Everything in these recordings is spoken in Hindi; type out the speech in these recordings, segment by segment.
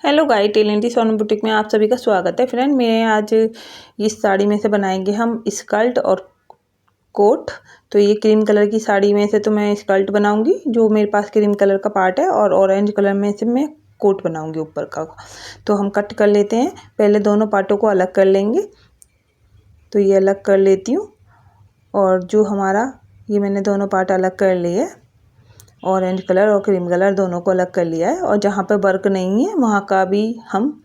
हेलो गाइस, टेलेंटी सोनम बुटीक में आप सभी का स्वागत है। फ्रेंड, मैं आज इस साड़ी में से बनाएंगे हम स्कर्ट और कोट। तो ये क्रीम कलर की साड़ी में से तो मैं स्कर्ट बनाऊंगी, जो मेरे पास क्रीम कलर का पार्ट है, और ऑरेंज कलर में से मैं कोट बनाऊंगी ऊपर का। तो हम कट कर लेते हैं। पहले दोनों पार्टों को अलग कर लेंगे। तो ये अलग कर लेती हूँ, और जो हमारा ये मैंने दोनों पार्ट अलग कर लिए, ऑरेंज कलर और क्रीम कलर दोनों को अलग कर लिया है। और जहाँ पे वर्क नहीं है वहाँ का भी हम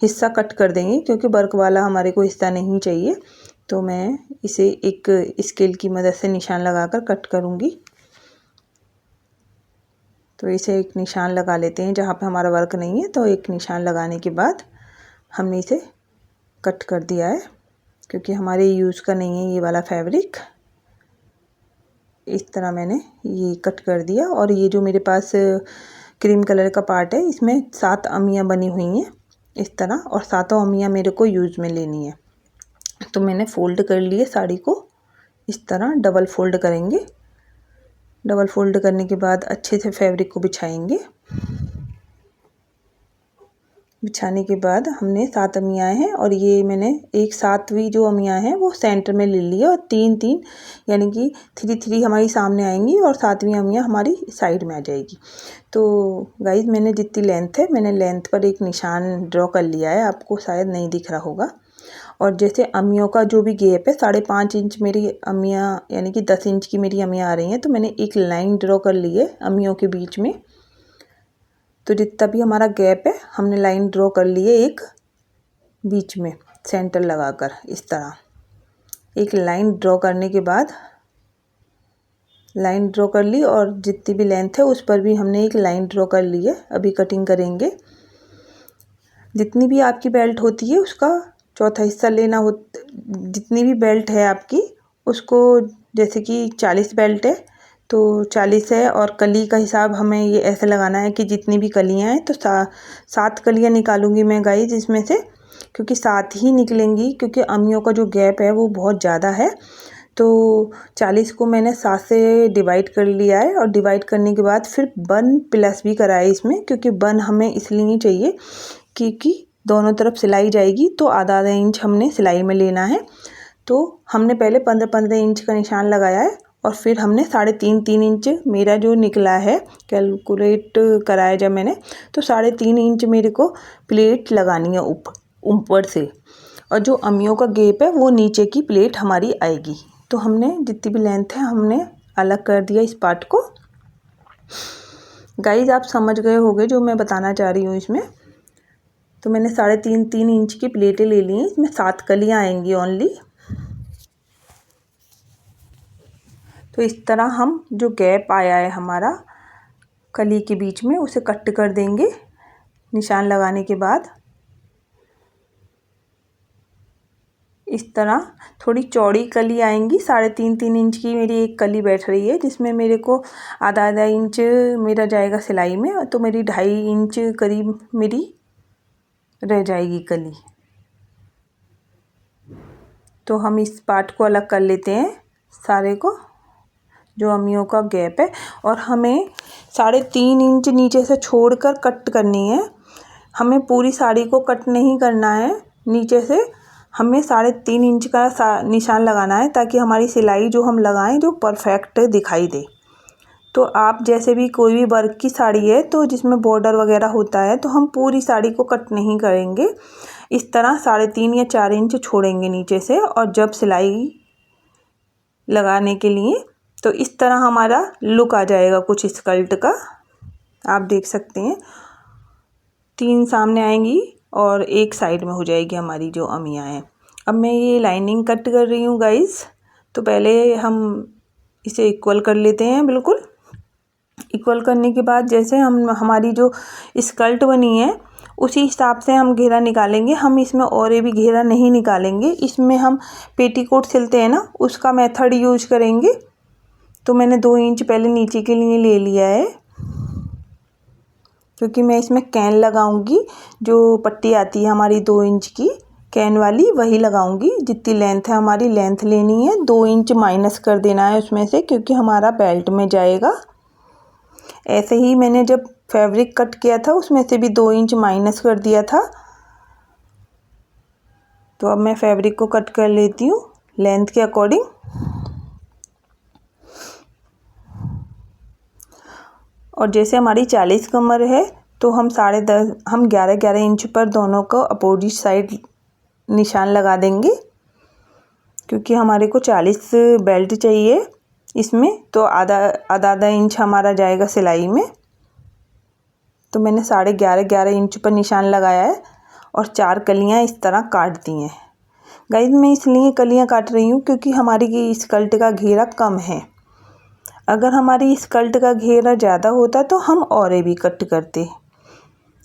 हिस्सा कट कर देंगे, क्योंकि वर्क वाला हमारे को हिस्सा नहीं चाहिए। तो मैं इसे एक स्केल की मदद से निशान लगाकर कट करूँगी। तो इसे एक निशान लगा लेते हैं जहाँ पे हमारा वर्क नहीं है। तो एक निशान लगाने के बाद हमने इसे कट कर दिया है, क्योंकि हमारे यूज़ का नहीं है ये वाला फैब्रिक। इस तरह मैंने ये कट कर दिया। और ये जो मेरे पास क्रीम कलर का पार्ट है, इसमें 7 अमियाँ बनी हुई हैं इस तरह, और 7 अमियाँ मेरे को यूज़ में लेनी है। तो मैंने फ़ोल्ड कर लिए साड़ी को। इस तरह डबल फ़ोल्ड करेंगे। डबल फ़ोल्ड करने के बाद अच्छे से फैब्रिक को बिछाएंगे। बिछाने के बाद हमने 7 अमियाँ हैं, और ये मैंने एक 7वीं जो अमियाँ हैं वो सेंटर में ले ली है, और 3-3 यानी कि 3-3 हमारी सामने आएंगी, और 7वीं अमियाँ हमारी साइड में आ जाएगी। तो गाइस, मैंने जितनी लेंथ है, मैंने लेंथ पर एक निशान ड्रॉ कर लिया है। आपको शायद नहीं दिख रहा होगा। और जैसे अमियों का जो भी गैप है, 5.5 इंच मेरी अमियाँ यानी कि 10 इंच की मेरी अमियाँ आ रही हैं। तो मैंने एक लाइन ड्रॉ कर ली है अमियों के बीच में। तो जितना भी हमारा गैप है, हमने लाइन ड्रॉ कर ली है एक बीच में सेंटर लगाकर। इस तरह एक लाइन ड्रॉ करने के बाद लाइन ड्रॉ कर ली, और जितनी भी लेंथ है उस पर भी हमने एक लाइन ड्रॉ कर ली है। अभी कटिंग करेंगे। जितनी भी आपकी बेल्ट होती है उसका चौथा हिस्सा लेना हो। जितनी भी बेल्ट है आपकी, उसको जैसे कि 40 बेल्ट है तो 40 है, और कली का हिसाब हमें ये ऐसे लगाना है कि जितनी भी कलियां हैं तो 7 कलियां निकालूंगी मैं गाइस इसमें से, क्योंकि 7 ही निकलेंगी, क्योंकि अमियों का जो गैप है वो बहुत ज़्यादा है। तो 40 को मैंने 7 से डिवाइड कर लिया है, और डिवाइड करने के बाद फिर 1 प्लस भी करा है इसमें, क्योंकि 1 हमें इसलिए चाहिए क्योंकि दोनों तरफ सिलाई जाएगी, तो आधा इंच हमने सिलाई में लेना है। तो हमने पहले 15-15 इंच का निशान लगाया है, और फिर हमने 3.5 इंच मेरा जो निकला है, कैलकुलेट कराया जब मैंने, तो 3.5 इंच मेरे को प्लेट लगानी है ऊपर से, और जो अमियों का गैप है वो नीचे की प्लेट हमारी आएगी। तो हमने जितनी भी लेंथ है हमने अलग कर दिया इस पार्ट को। गाइज, आप समझ गए होंगे जो मैं बताना चाह रही हूँ इसमें। तो मैंने 3.5 इंच की प्लेटें ले ली हैं। इसमें 7 कलियाँ आएंगी ओनली। तो इस तरह हम जो गैप आया है हमारा कली के बीच में, उसे कट कर देंगे निशान लगाने के बाद। इस तरह थोड़ी चौड़ी कली आएंगी। 3.5 इंच की मेरी एक कली बैठ रही है, जिसमें मेरे को आधा इंच मेरा जाएगा सिलाई में, तो मेरी 2.5 इंच करीब मेरी रह जाएगी कली। तो हम इस पार्ट को अलग कर लेते हैं सारे को, जो अमियों का गैप है। और हमें 3.5 इंच नीचे से छोड़कर कट करनी है। हमें पूरी साड़ी को कट नहीं करना है। नीचे से हमें 3.5 इंच का निशान लगाना है, ताकि हमारी सिलाई जो हम लगाएं जो परफेक्ट दिखाई दे। तो आप जैसे भी कोई भी वर्क की साड़ी है तो जिसमें बॉर्डर वगैरह होता है, तो हम पूरी साड़ी को कट नहीं करेंगे। इस तरह 3.5 या 4 इंच छोड़ेंगे नीचे से, और जब सिलाई लगाने के लिए, तो इस तरह हमारा लुक आ जाएगा कुछ स्कर्ट का। आप देख सकते हैं 3 सामने आएंगी और एक साइड में हो जाएगी हमारी जो अमियाँ हैं। अब मैं ये लाइनिंग कट कर रही हूँ गाइस। तो पहले हम इसे इक्वल कर लेते हैं। बिल्कुल इक्वल करने के बाद जैसे हमारी जो स्कर्ट बनी है उसी हिसाब से हम घेरा निकालेंगे। हम इसमें और भी घेरा नहीं निकालेंगे। इसमें हम पेटीकोट सिलते हैं ना, उसका मेथड यूज करेंगे। तो मैंने 2 इंच पहले नीचे के लिए ले लिया है, क्योंकि मैं इसमें कैन लगाऊंगी। जो पट्टी आती है हमारी 2 इंच की कैन वाली, वही लगाऊंगी। जितनी लेंथ है हमारी लेंथ लेनी है, 2 इंच माइनस कर देना है उसमें से, क्योंकि हमारा बेल्ट में जाएगा। ऐसे ही मैंने जब फैब्रिक कट किया था उसमें से भी 2 इंच माइनस कर दिया था। तो अब मैं फैब्रिक को कट कर लेती हूँ लेंथ के अकॉर्डिंग। और जैसे हमारी 40 कमर है तो हम 10.5 हम 11 इंच पर दोनों को अपोजिट साइड निशान लगा देंगे, क्योंकि हमारे को 40 बेल्ट चाहिए इसमें, तो आधा इंच हमारा जाएगा सिलाई में। तो मैंने 11.5 इंच पर निशान लगाया है और 4 कलियां इस तरह काट दी हैं। गाइस मैं इसलिए कलियां काट रही हूँ क्योंकि हमारी स्कर्ट का घेरा कम है। अगर हमारी स्कर्ट का घेरा ज़्यादा होता तो हम और भी कट करते।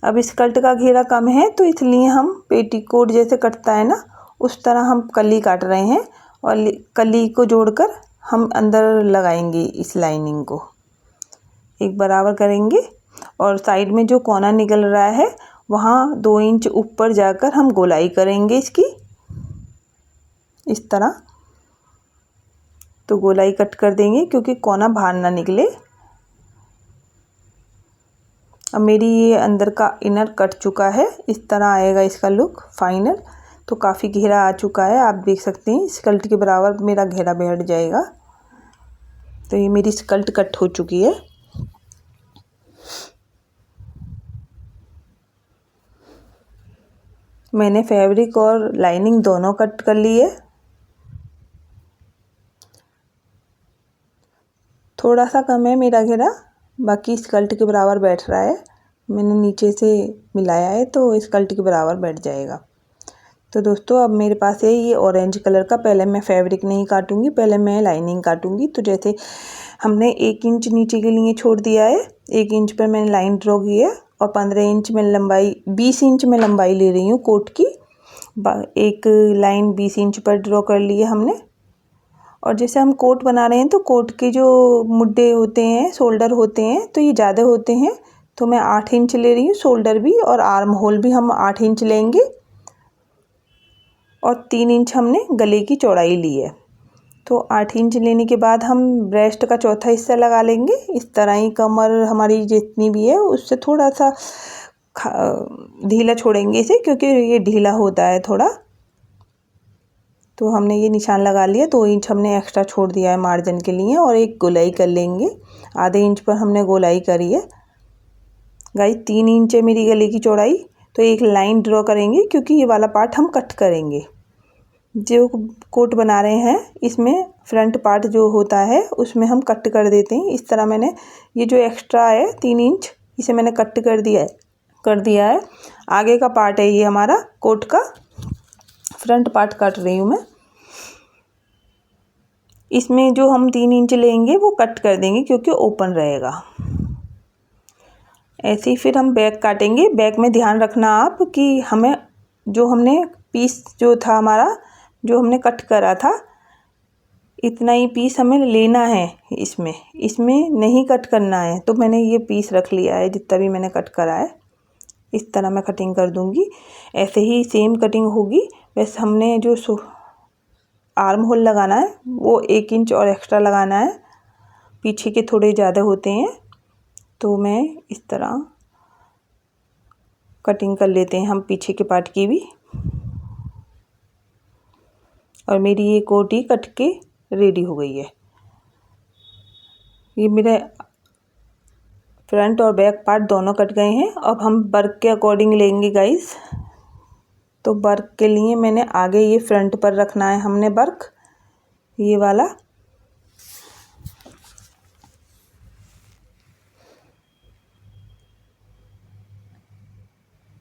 अब स्कर्ट का घेरा कम है तो इसलिए हम पेटीकोट जैसे कटता है ना, उस तरह हम कली काट रहे हैं और कली को जोड़कर हम अंदर लगाएंगे। इस लाइनिंग को एक बराबर करेंगे और साइड में जो कोना निकल रहा है वहाँ 2 इंच ऊपर जाकर हम गोलाई करेंगे इसकी, इस तरह। तो गोलाई कट कर देंगे क्योंकि कोना बाहर ना निकले। अब मेरी ये अंदर का इनर कट चुका है, इस तरह आएगा इसका लुक फाइनल। तो काफ़ी घेरा आ चुका है, आप देख सकते हैं स्कर्ट के बराबर मेरा घेरा बैठ जाएगा। तो ये मेरी स्कर्ट कट हो चुकी है। मैंने फैब्रिक और लाइनिंग दोनों कट कर ली है। थोड़ा सा कम है मेरा घेरा, बाकी स्कर्ट के बराबर बैठ रहा है। मैंने नीचे से मिलाया है तो स्कर्ट के बराबर बैठ जाएगा। तो दोस्तों अब मेरे पास है ये ऑरेंज कलर का। पहले मैं फैब्रिक नहीं काटूंगी, पहले मैं लाइनिंग काटूंगी। तो जैसे हमने 1 इंच नीचे के लिए छोड़ दिया है, 1 इंच पर मैंने लाइन ड्रॉ की है और 15 इंच में लंबाई, 20 इंच में लंबाई ले रही हूँ कोट की। एक लाइन 20 इंच पर ड्रॉ कर ली है हमने। और जैसे हम कोट बना रहे हैं तो कोट के जो मुड्डे होते हैं, शोल्डर होते हैं, तो ये ज़्यादा होते हैं तो मैं 8 इंच ले रही हूँ शोल्डर भी, और आर्म होल भी हम 8 इंच लेंगे। और 3 इंच हमने गले की चौड़ाई ली है। तो 8 इंच लेने के बाद हम ब्रेस्ट का चौथा हिस्सा लगा लेंगे। इस तरह ही कमर हमारी जितनी भी है उससे थोड़ा सा ढीला छोड़ेंगे इसे, क्योंकि ये ढीला होता है थोड़ा। तो हमने ये निशान लगा लिया। 2 इंच हमने एक्स्ट्रा छोड़ दिया है मार्जिन के लिए और एक गोलाई कर लेंगे। आधे इंच पर हमने गोलाई करी है। गाइस 3 इंच है मेरी गले की चौड़ाई, तो एक लाइन ड्रॉ करेंगे क्योंकि ये वाला पार्ट हम कट करेंगे। जो कोट बना रहे हैं इसमें फ्रंट पार्ट जो होता है उसमें हम कट कर देते हैं। इस तरह मैंने ये जो एक्स्ट्रा है 3 इंच, इसे मैंने कट कर दिया है। आगे का पार्ट है ये हमारा कोट का, फ्रंट पार्ट काट रही हूँ मैं। इसमें जो हम 3 इंच लेंगे वो कट कर देंगे क्योंकि ओपन रहेगा। ऐसे ही फिर हम बैक काटेंगे। बैक में ध्यान रखना आप कि हमें जो हमने पीस जो था हमारा, जो हमने कट करा था, इतना ही पीस हमें लेना है। इसमें नहीं कट करना है। तो मैंने ये पीस रख लिया है जितना भी मैंने कट करा है। इस तरह मैं कटिंग कर दूंगी। ऐसे ही सेम कटिंग होगी। वैसे हमने जो आर्म होल लगाना है वो 1 इंच और एक्स्ट्रा लगाना है, पीछे के थोड़े ज़्यादा होते हैं। तो मैं इस तरह कटिंग कर लेते हैं हम पीछे के पार्ट की भी। और मेरी ये कोटी कट के रेडी हो गई है। ये मेरे फ्रंट और बैक पार्ट दोनों कट गए हैं। अब हम वर्क के अकॉर्डिंग लेंगे गाइस। तो वर्क के लिए मैंने आगे ये फ्रंट पर रखना है हमने वर्क, ये वाला।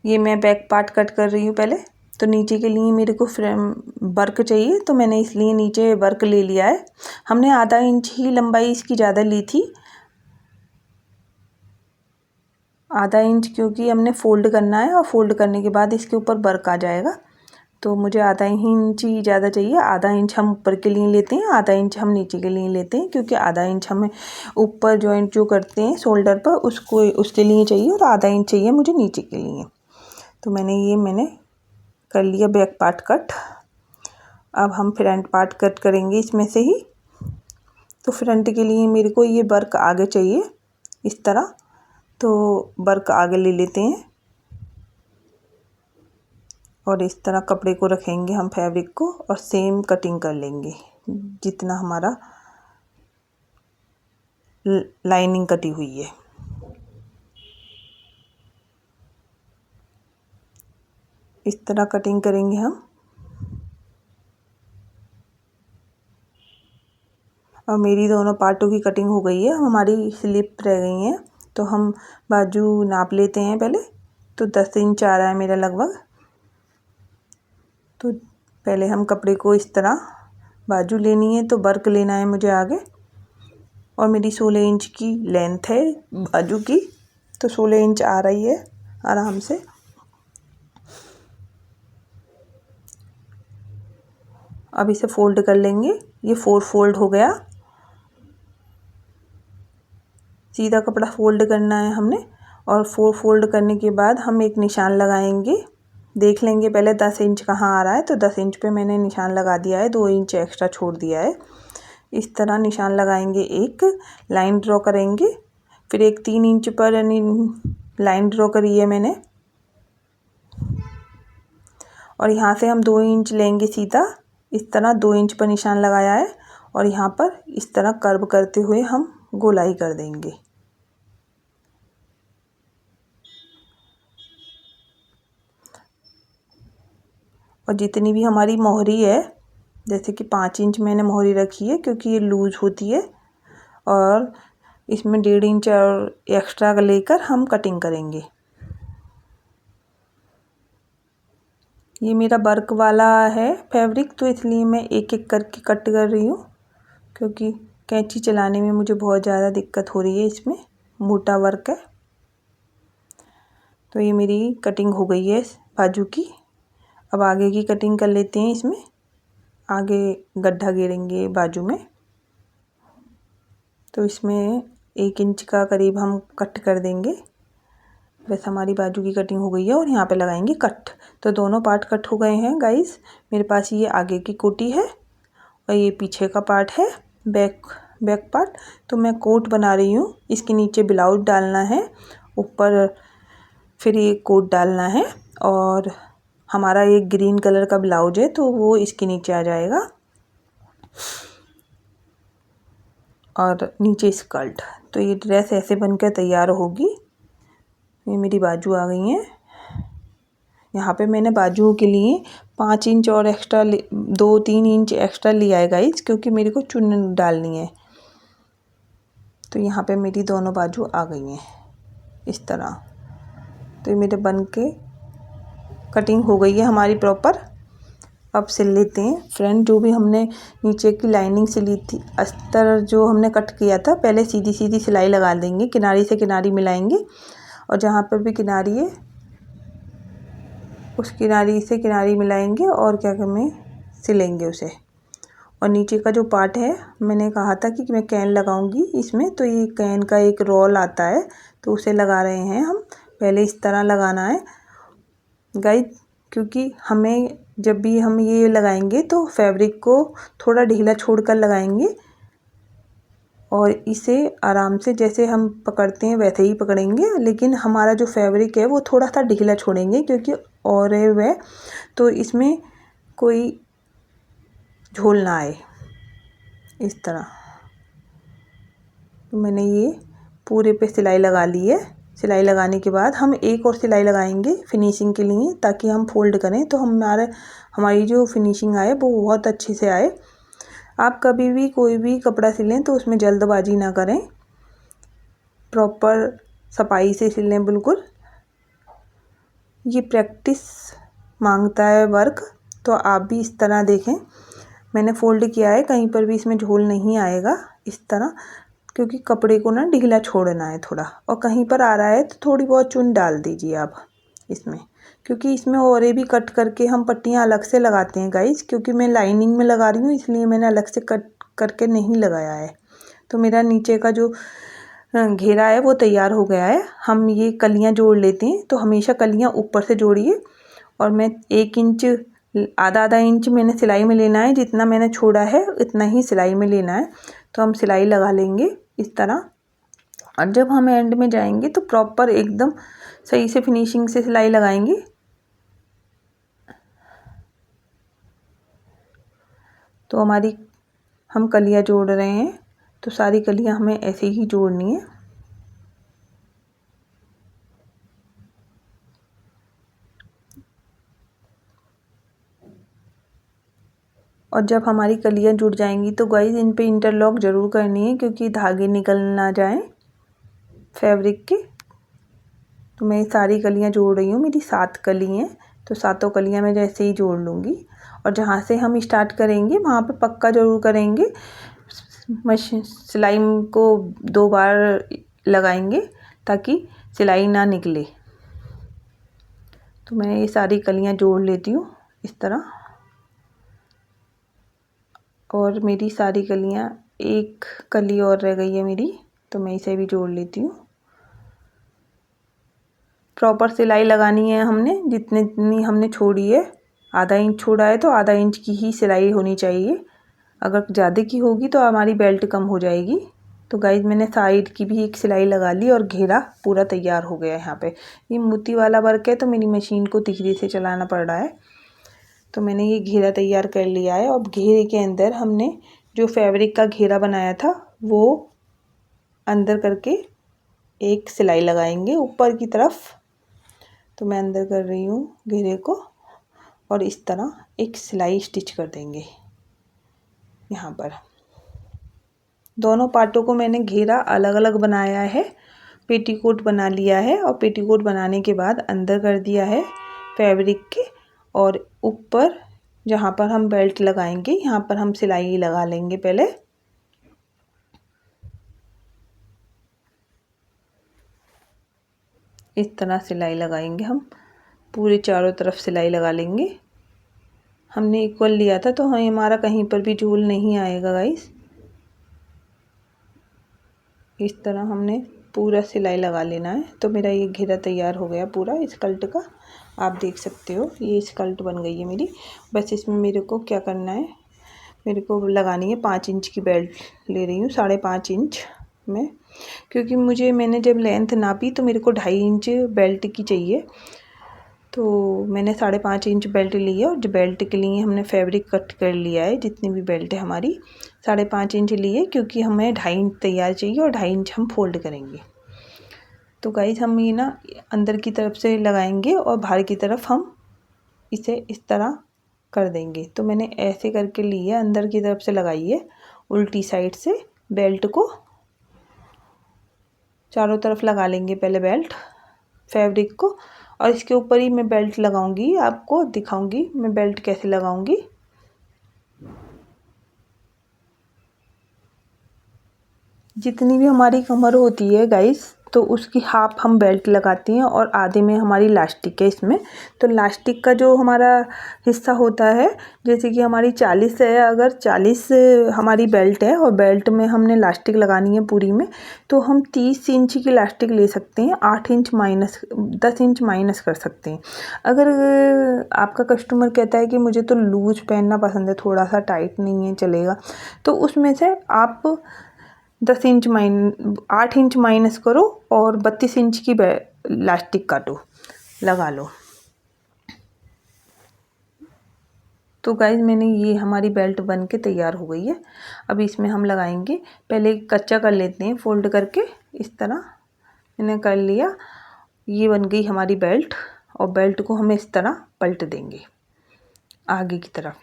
ये मैं बैक पार्ट कट कर रही हूँ पहले। तो नीचे के लिए मेरे को फ्रेम वर्क चाहिए, तो मैंने इसलिए नीचे वर्क ले लिया है। हमने आधा इंच ही लंबाई इसकी ज़्यादा ली थी, आधा इंच, क्योंकि हमने फोल्ड करना है और फोल्ड करने के बाद इसके ऊपर वर्क आ जाएगा। तो मुझे आधा ही इंच ही ज़्यादा चाहिए। आधा इंच हम ऊपर के लिए लेते हैं, आधा इंच हम नीचे के लिए लेते हैं, क्योंकि आधा इंच हमें ऊपर जॉइंट जो करते हैं शोल्डर पर उसके लिए चाहिए और आधा इंच चाहिए मुझे नीचे के लिए। तो मैंने कर लिया बैक पार्ट कट। अब हम फ्रंट पार्ट कट करेंगे इसमें से ही। तो फ्रंट के लिए मेरे को ये वर्क आगे चाहिए इस तरह। तो वर्क आगे ले लेते हैं और इस तरह कपड़े को रखेंगे हम फैब्रिक को और सेम कटिंग कर लेंगे जितना हमारा लाइनिंग कटी हुई है। इस तरह कटिंग करेंगे हम। और मेरी दोनों पार्टों की कटिंग हो गई है, हमारी स्लिप रह गई हैं। तो हम बाजू नाप लेते हैं पहले। तो 10 इंच आ रहा है मेरा लगभग। तो पहले हम कपड़े को इस तरह बाजू लेनी है, तो वर्क लेना है मुझे आगे। और मेरी 16 इंच की लेंथ है बाजू की, तो 16 इंच आ रही है आराम से। अब इसे फोल्ड कर लेंगे। ये 4 फोल्ड हो गया। सीधा कपड़ा फोल्ड करना है हमने। और 4 फोल्ड करने के बाद हम एक निशान लगाएंगे। देख लेंगे पहले 10 इंच कहाँ आ रहा है। तो 10 इंच पे मैंने निशान लगा दिया है, 2 इंच एक्स्ट्रा छोड़ दिया है। इस तरह निशान लगाएंगे, एक लाइन ड्रॉ करेंगे। फिर एक 3 इंच पर लाइन ड्रॉ करी है मैंने। और यहाँ से हम 2 इंच लेंगे सीधा। इस तरह 2 इंच पर निशान लगाया है और यहाँ पर इस तरह कर्व करते हुए हम गोलाई कर देंगे। और जितनी भी हमारी मोहरी है, जैसे कि 5 इंच मैंने मोहरी रखी है क्योंकि ये लूज होती है। और इसमें 1.5 इंच और एक्स्ट्रा लेकर हम कटिंग करेंगे। ये मेरा वर्क वाला है फैब्रिक, तो इसलिए मैं एक एक करके कट कर रही हूँ क्योंकि कैंची चलाने में मुझे बहुत ज़्यादा दिक्कत हो रही है। इसमें मोटा वर्क है। तो ये मेरी कटिंग हो गई है बाजू की। अब आगे की कटिंग कर लेते हैं। इसमें आगे गड्ढा घेरेंगे बाजू में, तो इसमें 1 इंच का करीब हम कट कर देंगे। बस हमारी बाजू की कटिंग हो गई है और यहाँ पे लगाएंगे कट। तो दोनों पार्ट कट हो गए हैं गाइस। मेरे पास ये आगे की कोटी है और ये पीछे का पार्ट है, बैक पार्ट। तो मैं कोट बना रही हूँ। इसके नीचे ब्लाउज डालना है, ऊपर फिर ये कोट डालना है। और हमारा एक ग्रीन कलर का ब्लाउज है, तो वो इसके नीचे आ जाएगा। और नीचे स्कर्ट। तो ये ड्रेस ऐसे बनकर तैयार होगी। ये मेरी बाजू आ गई है। यहाँ पे मैंने बाजुओं के लिए 5 इंच और एक्स्ट्रा 2-3 इंच एक्स्ट्रा लिया है गाइस, क्योंकि मेरे को चुन्नी डालनी है। तो यहाँ पे मेरी दोनों बाजू आ गई हैं इस तरह। तो ये मेरे बन के कटिंग हो गई है हमारी प्रॉपर। अब सिल लेते हैं। फ्रंट जो भी हमने नीचे की लाइनिंग सिली थी, अस्तर जो हमने कट किया था, पहले सीधी सीधी सिलाई लगा देंगे। किनारी से किनारी मिलाएंगे और जहाँ पर भी किनारी है उस किनारी से किनारी मिलाएंगे और क्या करें, सिलेंगे उसे। और नीचे का जो पार्ट है, मैंने कहा था कि मैं कैन लगाऊंगी इसमें, तो ये कैन का एक रोल आता है, तो उसे लगा रहे हैं हम। पहले इस तरह लगाना है गाइस, क्योंकि हमें जब भी हम ये लगाएंगे तो फैब्रिक को थोड़ा ढीला छोड़कर लगाएंगे। और इसे आराम से जैसे हम पकड़ते हैं वैसे ही पकड़ेंगे, लेकिन हमारा जो फैब्रिक है वो थोड़ा सा ढीला छोड़ेंगे क्योंकि और वह तो इसमें कोई झोल ना आए। इस तरह तो मैंने ये पूरे पे सिलाई लगा ली है। सिलाई लगाने के बाद हम एक और सिलाई लगाएंगे फिनिशिंग के लिए, ताकि हम फोल्ड करें तो हमारी जो फिनिशिंग आए वो बहुत अच्छे से आए। आप कभी भी कोई भी कपड़ा सिलें तो उसमें जल्दबाजी ना करें, प्रॉपर सफाई से सिलें बिल्कुल। ये प्रैक्टिस मांगता है वर्क, तो आप भी इस तरह देखें। मैंने फोल्ड किया है, कहीं पर भी इसमें झोल नहीं आएगा इस तरह, क्योंकि कपड़े को ना ढीला छोड़ना है थोड़ा। और कहीं पर आ रहा है तो थोड़ी बहुत चुन डाल दीजिए आप इसमें, क्योंकि इसमें और भी कट करके हम पट्टियाँ अलग से लगाते हैं गाइस। क्योंकि मैं लाइनिंग में लगा रही हूँ इसलिए मैंने अलग से कट करके नहीं लगाया है। तो मेरा नीचे का जो घेरा है वो तैयार हो गया है। हम ये कलियाँ जोड़ लेते हैं, तो हमेशा कलियाँ ऊपर से जोड़िए। और मैं 1 इंच आधा इंच मैंने सिलाई में लेना है, जितना मैंने छोड़ा है उतना ही सिलाई में लेना है। तो हम सिलाई लगा लेंगे इस तरह। और जब हम एंड में जाएंगे तो प्रॉपर एकदम सही से फिनिशिंग से सिलाई लगाएंगे। तो हमारी हम कलियाँ जोड़ रहे हैं, तो सारी कलियाँ हमें ऐसे ही जोड़नी है। और जब हमारी कलियाँ जुड़ जाएंगी तो गाइस इन पे इंटरलॉक ज़रूर करनी है, क्योंकि धागे निकल ना जाएं फैब्रिक के। तो मैं सारी कलियाँ जोड़ रही हूँ, मेरी 7 कली हैं, तो सातों कलियाँ मैं जैसे ही जोड़ लूँगी। और जहाँ से हम स्टार्ट करेंगे वहाँ पे पक्का ज़रूर करेंगे, मशीन सिलाई को 2 बार लगाएंगे ताकि सिलाई ना निकले। तो मैं ये सारी कलियाँ जोड़ लेती हूँ इस तरह। और मेरी सारी कलियाँ, एक कली और रह गई है मेरी, तो मैं इसे भी जोड़ लेती हूँ। प्रॉपर सिलाई लगानी है हमने, जितनी हमने छोड़ी है, आधा इंच छोड़ा है तो आधा इंच की ही सिलाई होनी चाहिए। अगर ज़्यादा की होगी तो हमारी बेल्ट कम हो जाएगी। तो गाइस मैंने साइड की भी एक सिलाई लगा ली और घेरा पूरा तैयार हो गया है। यहाँ पे ये मोती वाला वर्क है तो मेरी मशीन को धीरे से चलाना पड़ रहा है। तो मैंने ये घेरा तैयार कर लिया है। अब घेरे के अंदर हमने जो फैब्रिक का घेरा बनाया था वो अंदर करके एक सिलाई लगाएंगे ऊपर की तरफ। तो मैं अंदर कर रही हूँ घेरे को और इस तरह एक सिलाई स्टिच कर देंगे। यहाँ पर दोनों पार्टों को मैंने घेरा अलग अलग बनाया है, पेटीकोट बना लिया है। और पेटीकोट बनाने के बाद अंदर कर दिया है फैब्रिक के, और ऊपर जहाँ पर हम बेल्ट लगाएंगे यहाँ पर हम सिलाई लगा लेंगे। पहले इस तरह सिलाई लगाएंगे, हम पूरे चारों तरफ सिलाई लगा लेंगे। हमने इक्वल लिया था तो हमारा कहीं पर भी झूल नहीं आएगा गाइस। इस तरह हमने पूरा सिलाई लगा लेना है। तो मेरा ये घेरा तैयार हो गया पूरा स्कर्ट का, आप देख सकते हो ये स्कर्ट बन गई है मेरी। बस इसमें मेरे को क्या करना है, मेरे को लगानी है 5 इंच की बेल्ट ले रही हूँ, 5.5 इंच में, क्योंकि मैंने जब लेंथ नापी तो मेरे को 2.5 इंच बेल्ट की चाहिए। तो मैंने 5.5 इंच बेल्ट ली है। और जो बेल्ट के लिए हमने फैब्रिक कट कर लिया है, जितनी भी बेल्ट है हमारी 5.5 इंच ली है, क्योंकि हमें 2.5 इंच तैयार चाहिए और 2.5 इंच हम फोल्ड करेंगे। तो गाइस हम ये ना अंदर की तरफ से लगाएंगे और बाहर की तरफ हम इसे इस तरह कर देंगे। तो मैंने ऐसे करके ली है, अंदर की तरफ से लगाई है उल्टी साइड से। बेल्ट को चारों तरफ लगा लेंगे पहले बेल्ट फैब्रिक को, और इसके ऊपर ही मैं बेल्ट लगाऊंगी, आपको दिखाऊंगी मैं बेल्ट कैसे लगाऊंगी। जितनी भी हमारी कमर होती है गाइस, तो उसकी हाफ हम बेल्ट लगाते हैं और आधे में हमारी लास्टिक है इसमें। तो लास्टिक का जो हमारा हिस्सा होता है, जैसे कि हमारी 40 है, अगर 40 हमारी बेल्ट है और बेल्ट में हमने लास्टिक लगानी है पूरी में, तो हम 30 इंच की लास्टिक ले सकते हैं। 8 इंच माइनस 10 इंच माइनस कर सकते हैं। अगर आपका कस्टमर कहता है कि मुझे तो लूज पहनना पसंद है, थोड़ा सा टाइट नहीं है चलेगा, तो उसमें से आप 8 इंच माइनस करो और 32 इंच की लास्टिक काटो, लगा लो। तो गाइज मैंने ये हमारी बेल्ट बन के तैयार हो गई है। अब इसमें हम लगाएंगे, पहले कच्चा कर लेते हैं फोल्ड करके। इस तरह मैंने कर लिया, ये बन गई हमारी बेल्ट। और बेल्ट को हम इस तरह पलट देंगे आगे की तरफ।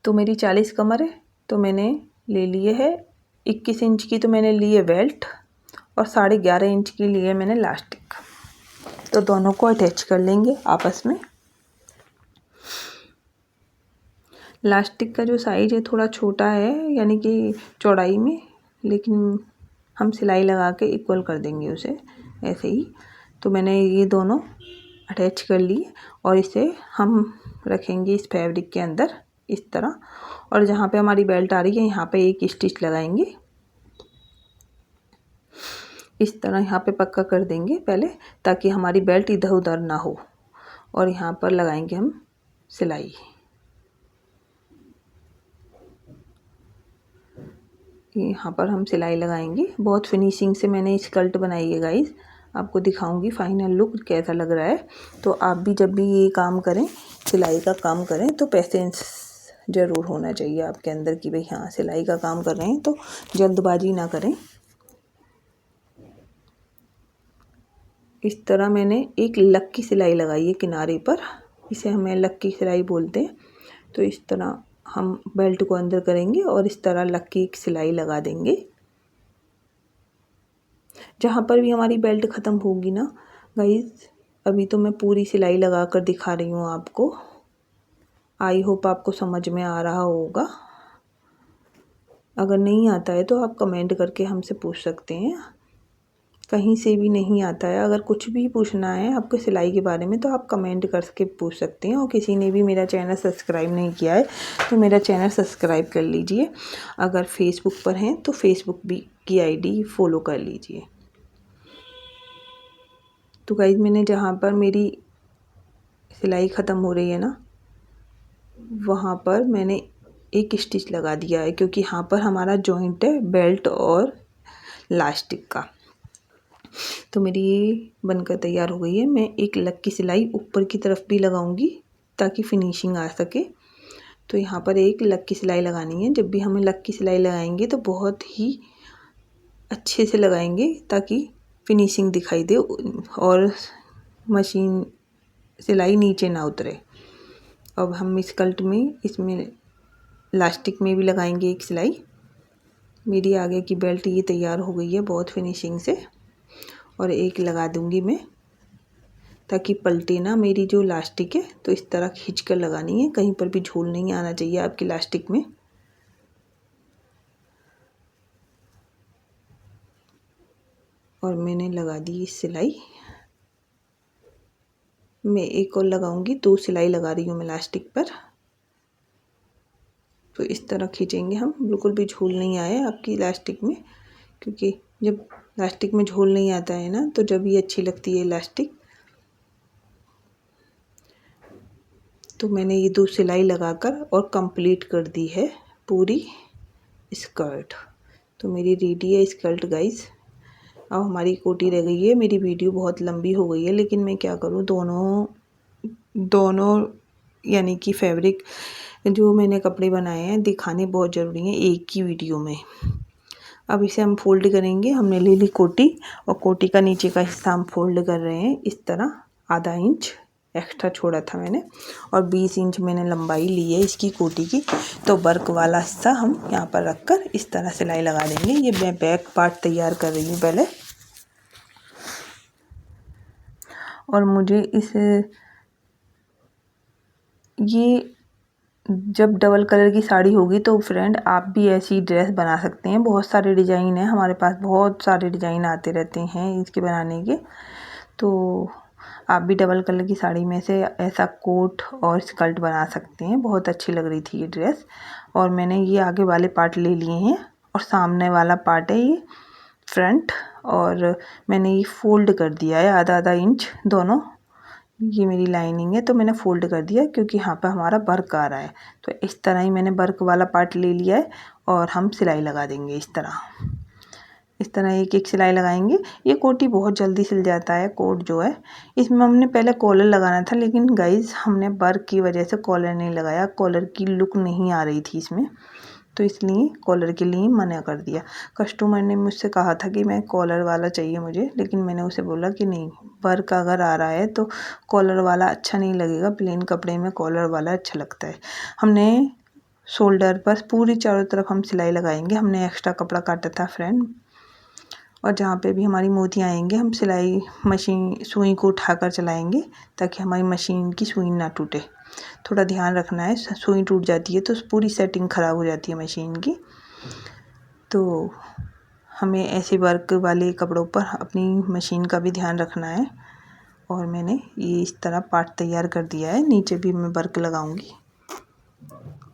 तो मेरी 40 कमर है, तो मैंने ले लिए है 21 इंच की, तो मैंने ली है बेल्ट, और 11.5 इंच की ली है मैंने लास्टिक। तो दोनों को अटैच कर लेंगे आपस में। लास्टिक का जो साइज है थोड़ा छोटा है, यानी कि चौड़ाई में, लेकिन हम सिलाई लगा के इक्वल कर देंगे उसे ऐसे ही। तो मैंने ये दोनों अटैच कर ली और इसे हम रखेंगे इस फैब्रिक के अंदर इस तरह। और जहाँ पे हमारी बेल्ट आ रही है यहाँ पे एक स्टिच लगाएंगे, इस तरह यहाँ पे पक्का कर देंगे पहले, ताकि हमारी बेल्ट इधर उधर ना हो। और यहाँ पर लगाएंगे हम सिलाई यहाँ पर हम सिलाई लगाएंगे। बहुत फिनिशिंग से मैंने स्कर्ट बनाई है गाइस, आपको दिखाऊंगी फाइनल लुक कैसा लग रहा है। तो आप भी जब भी ये काम करें, सिलाई का काम करें, तो पेशेंस ज़रूर होना चाहिए आपके अंदर कि भाई हाँ सिलाई का काम कर रहे हैं तो जल्दबाजी ना करें। इस तरह मैंने एक लक की सिलाई लगाई है किनारे पर, इसे हमें लक की सिलाई बोलते हैं। तो इस तरह हम बेल्ट को अंदर करेंगे और इस तरह लक की एक सिलाई लगा देंगे। जहाँ पर भी हमारी बेल्ट ख़त्म होगी ना गाइस, अभी तो मैं पूरी सिलाई लगा कर दिखा रही हूँ आपको। आई होप आपको समझ में आ रहा होगा। अगर नहीं आता है तो आप कमेंट करके हमसे पूछ सकते हैं। कहीं से भी नहीं आता है, अगर कुछ भी पूछना है आपको सिलाई के बारे में तो आप कमेंट करके पूछ सकते हैं। और किसी ने भी मेरा चैनल सब्सक्राइब नहीं किया है तो मेरा चैनल सब्सक्राइब कर लीजिए। अगर फेसबुक पर हैं तो फेसबुक भी की आईडी फॉलो कर लीजिए। तो गाइस मैंने जहाँ पर मेरी सिलाई ख़त्म हो रही है ना, वहाँ पर मैंने एक स्टिच लगा दिया है, क्योंकि यहाँ पर हमारा जॉइंट है बेल्ट और लास्टिक का। तो मेरी ये बनकर तैयार हो गई है। मैं एक लक की सिलाई ऊपर की तरफ भी लगाऊंगी ताकि फिनिशिंग आ सके। तो यहाँ पर एक लक की सिलाई लगानी है। जब भी हमें लक की सिलाई लगाएंगे तो बहुत ही अच्छे से लगाएंगे ताकि फिनिशिंग दिखाई दे और मशीन सिलाई नीचे ना उतरे। अब हम स्कर्ट में इसमें लास्टिक में भी लगाएंगे एक सिलाई। मेरी आगे की बेल्ट ये तैयार हो गई है बहुत फिनिशिंग से, और एक लगा दूंगी मैं ताकि पलटे ना मेरी जो लास्टिक है। तो इस तरह खींच कर लगानी है, कहीं पर भी झोल नहीं आना चाहिए आपकी लास्टिक में। और मैंने लगा दी सिलाई। मैं एक और लगाऊंगी, 2 सिलाई लगा रही हूँ मैं लास्टिक पर। तो इस तरह खींचेंगे हम, बिल्कुल भी झोल नहीं आए आपकी लास्टिक में, क्योंकि जब लास्टिक में झोल नहीं आता है ना तो जब ये अच्छी लगती है लास्टिक। तो मैंने ये 2 सिलाई लगाकर और कंप्लीट कर दी है पूरी स्कर्ट। तो मेरी रेडी है स्कर्ट गाइस। अब हमारी कोटी रह गई है। मेरी वीडियो बहुत लंबी हो गई है, लेकिन मैं क्या करूँ, दोनों यानी कि फैब्रिक जो मैंने कपड़े बनाए हैं दिखाने बहुत ज़रूरी है एक ही वीडियो में। अब इसे हम फोल्ड करेंगे। हमने ले ली कोटी और कोटी का नीचे का हिस्सा हम फोल्ड कर रहे हैं इस तरह। आधा इंच एक्स्ट्रा छोड़ा था मैंने और 20 इंच मैंने लंबाई ली है इसकी कोटी की। तो वर्क वाला हिस्सा हम यहाँ पर रखकर इस तरह सिलाई लगा देंगे। ये मैं बैक पार्ट तैयार कर रही हूँ पहले। और मुझे ये जब डबल कलर की साड़ी होगी तो फ्रेंड आप भी ऐसी ड्रेस बना सकते हैं। बहुत सारे डिज़ाइन हैं हमारे पास, बहुत सारे डिज़ाइन आते रहते हैं इसके बनाने के। तो आप भी डबल कलर की साड़ी में से ऐसा कोट और स्कर्ट बना सकते हैं। बहुत अच्छी लग रही थी ये ड्रेस। और मैंने ये आगे वाले पार्ट ले लिए हैं और सामने वाला पार्ट है ये फ्रंट, और मैंने ये फोल्ड कर दिया है आधा आधा इंच दोनों। ये मेरी लाइनिंग है तो मैंने फोल्ड कर दिया क्योंकि यहाँ पर हमारा वर्क आ रहा है। तो इस तरह ही मैंने वर्क वाला पार्ट ले लिया है और हम सिलाई लगा देंगे इस तरह। इस तरह एक एक सिलाई लगाएंगे। ये कोटी बहुत जल्दी सिल जाता है कोट जो है। इसमें हमने पहले कॉलर लगाना था, लेकिन गाइस हमने वर्क की वजह से कॉलर नहीं लगाया। कॉलर की लुक नहीं आ रही थी इसमें, तो इसलिए कॉलर के लिए मना कर दिया। कस्टमर ने मुझसे कहा था कि मैं कॉलर वाला चाहिए मुझे, लेकिन मैंने उसे बोला कि नहीं, वर्क अगर आ रहा है तो कॉलर वाला अच्छा नहीं लगेगा। प्लेन कपड़े में कॉलर वाला अच्छा लगता है। हमने शोल्डर पर पूरी चारों तरफ हम सिलाई लगाएंगे। हमने एक्स्ट्रा कपड़ा काटा था फ्रेंड, और जहाँ पे भी हमारी मोतियाँ आएंगे हम सिलाई मशीन सुई को उठाकर चलाएंगे ताकि हमारी मशीन की सुई ना टूटे। थोड़ा ध्यान रखना है, सुई टूट जाती है तो पूरी सेटिंग ख़राब हो जाती है मशीन की। तो हमें ऐसे वर्क वाले कपड़ों पर अपनी मशीन का भी ध्यान रखना है। और मैंने ये इस तरह पार्ट तैयार कर दिया है। नीचे भी मैं वर्क लगाऊंगी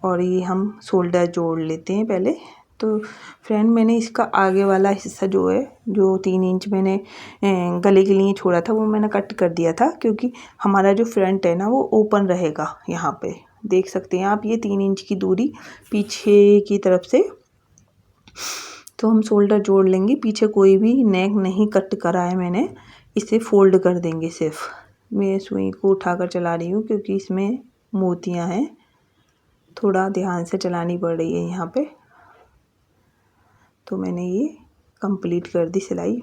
और ये हम शोल्डर जोड़ लेते हैं पहले। तो फ्रेंड मैंने इसका आगे वाला हिस्सा जो है, जो 3 इंच मैंने गले के लिए छोड़ा था, वो मैंने कट कर दिया था क्योंकि हमारा जो फ्रंट है ना वो ओपन रहेगा। यहाँ पे देख सकते हैं आप, ये 3 इंच की दूरी पीछे की तरफ से तो हम शोल्डर जोड़ लेंगे। पीछे कोई भी नेक नहीं कट करा है मैंने, इसे फोल्ड कर देंगे। सिर्फ मैं सुई को उठाकर चला रही हूँ क्योंकि इसमें मोतियाँ हैं, थोड़ा ध्यान से चलानी पड़ रही है यहाँ पे। तो मैंने ये कंप्लीट कर दी सिलाई।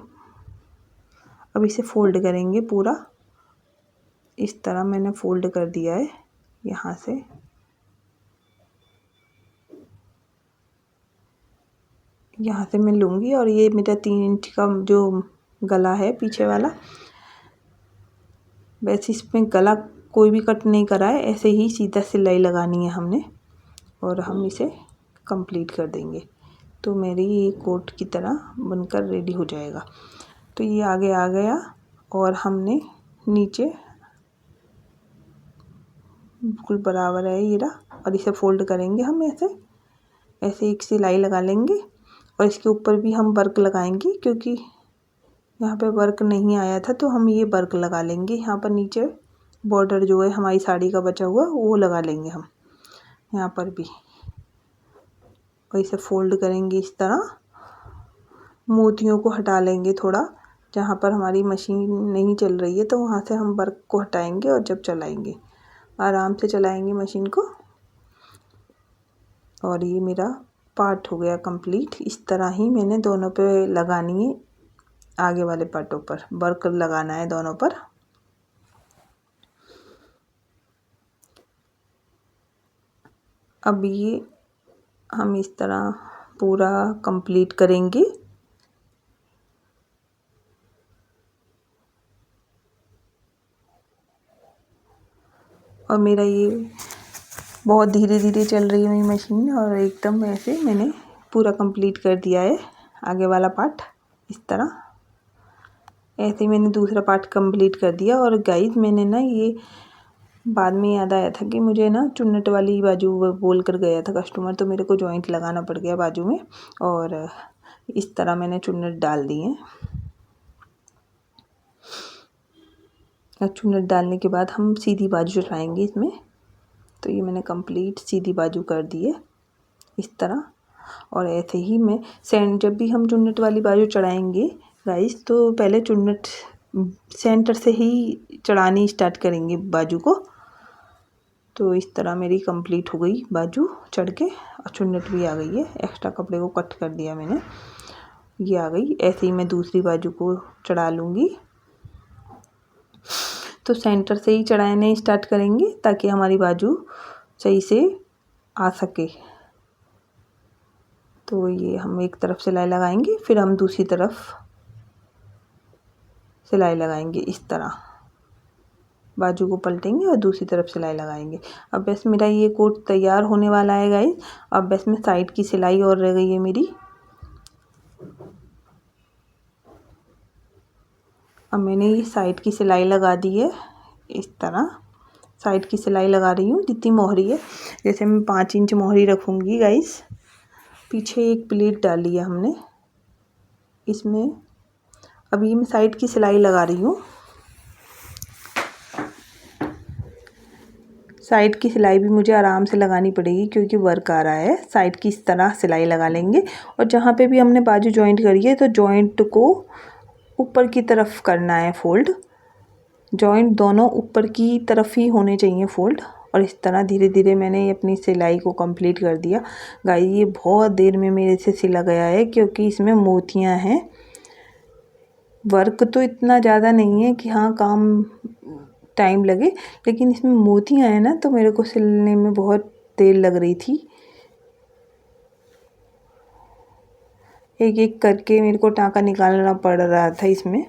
अब इसे फोल्ड करेंगे पूरा। इस तरह मैंने फोल्ड कर दिया है। यहाँ से मैं लूँगी और ये मेरा 3 इंच का जो गला है पीछे वाला, वैसे इसमें गला कोई भी कट नहीं करा है, ऐसे ही सीधा सिलाई लगानी है हमने और हम इसे कंप्लीट कर देंगे। तो मेरी ये कोट की तरह बनकर रेडी हो जाएगा। तो ये आगे आ गया और हमने नीचे बिल्कुल बराबर है ये रहा, और इसे फोल्ड करेंगे हम ऐसे एक सिलाई लगा लेंगे और इसके ऊपर भी हम वर्क लगाएंगे क्योंकि यहाँ पे वर्क नहीं आया था, तो हम ये वर्क लगा लेंगे। यहाँ पर नीचे बॉर्डर जो है हमारी साड़ी का बचा हुआ वो लगा लेंगे हम यहाँ पर भी, और इसे फोल्ड करेंगे इस तरह। मोतियों को हटा लेंगे थोड़ा, जहाँ पर हमारी मशीन नहीं चल रही है तो वहाँ से हम वर्क को हटाएंगे और जब चलाएंगे आराम से चलाएंगे मशीन को। और ये मेरा पार्ट हो गया कंप्लीट। इस तरह ही मैंने दोनों पे लगानी है, आगे वाले पार्टों पर वर्क लगाना है दोनों पर। अब ये हम इस तरह पूरा कंप्लीट करेंगे। और मेरा ये बहुत धीरे धीरे चल रही है मेरी मशीन, और एकदम ऐसे मैंने पूरा कंप्लीट कर दिया है आगे वाला पार्ट। इस तरह ऐसे ही मैंने दूसरा पार्ट कंप्लीट कर दिया। और गाइस मैंने ना ये बाद में याद आया था कि मुझे ना चुन्नट वाली बाजू बोल कर गया था कस्टमर, तो मेरे को जॉइंट लगाना पड़ गया बाजू में, और इस तरह मैंने चुन्नट डाल दी है। चुन्नट डालने के बाद हम सीधी बाजू चढ़ाएंगे इसमें। तो ये मैंने कंप्लीट सीधी बाजू कर दी है इस तरह। और ऐसे ही मैं जब भी हम चुन्नट वाली बाजू चढ़ाएंगे गाइस, तो पहले चुन्नट सेंटर से ही चढ़ानी स्टार्ट करेंगे बाजू को। तो इस तरह मेरी कंप्लीट हो गई बाजू चढ़ के, और चुन्नट भी आ गई है। एक्स्ट्रा कपड़े को कट कर दिया मैंने, ये आ गई। ऐसे ही मैं दूसरी बाजू को चढ़ा लूँगी। तो सेंटर से ही चढ़ाने स्टार्ट करेंगे ताकि हमारी बाजू सही से आ सके। तो ये हम एक तरफ सिलाई लगाएंगे, फिर हम दूसरी तरफ सिलाई लगाएंगे। इस तरह बाजू को पलटेंगे और दूसरी तरफ सिलाई लगाएंगे। अब बस मेरा ये कोट तैयार होने वाला है गाइस। अब बस में साइड की सिलाई और रह गई है मेरी। अब मैंने ये साइड की सिलाई लगा दी है। इस तरह साइड की सिलाई लगा रही हूँ जितनी मोहरी है। जैसे मैं 5 इंच मोहरी रखूँगी गाइस। पीछे एक प्लेट डाली है हमने इसमें। अभी मैं साइड की सिलाई लगा रही हूँ। साइड की सिलाई भी मुझे आराम से लगानी पड़ेगी क्योंकि वर्क आ रहा है। साइड की इस तरह सिलाई लगा लेंगे, और जहाँ पे भी हमने बाजू जॉइंट करी है तो जॉइंट को ऊपर की तरफ करना है फोल्ड। जॉइंट दोनों ऊपर की तरफ ही होने चाहिए फोल्ड। और इस तरह धीरे धीरे मैंने अपनी सिलाई को कंप्लीट कर दिया। गाइस ये बहुत देर में मेरे से सिला गया है क्योंकि इसमें मोतियाँ हैं। वर्क तो इतना ज़्यादा नहीं है कि हाँ काम टाइम लगे, लेकिन इसमें मोतियाँ हैं ना, तो मेरे को सिलने में बहुत देर लग रही थी। एक एक करके मेरे को टाँका निकालना पड़ रहा था इसमें,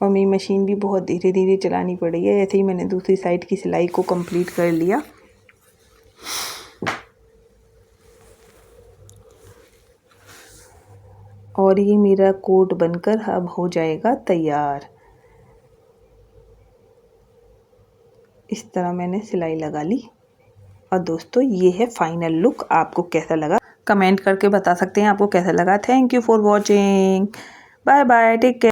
और मेरी मशीन भी बहुत धीरे धीरे चलानी पड़ी है। ऐसे ही मैंने दूसरी साइड की सिलाई को कंप्लीट कर लिया। और ये मेरा कोट बनकर अब हो जाएगा तैयार। इस तरह मैंने सिलाई लगा ली। और दोस्तों ये है फाइनल लुक। आपको कैसा लगा कमेंट करके बता सकते हैं आपको कैसा लगा। Thank you for watching. Bye bye, take care.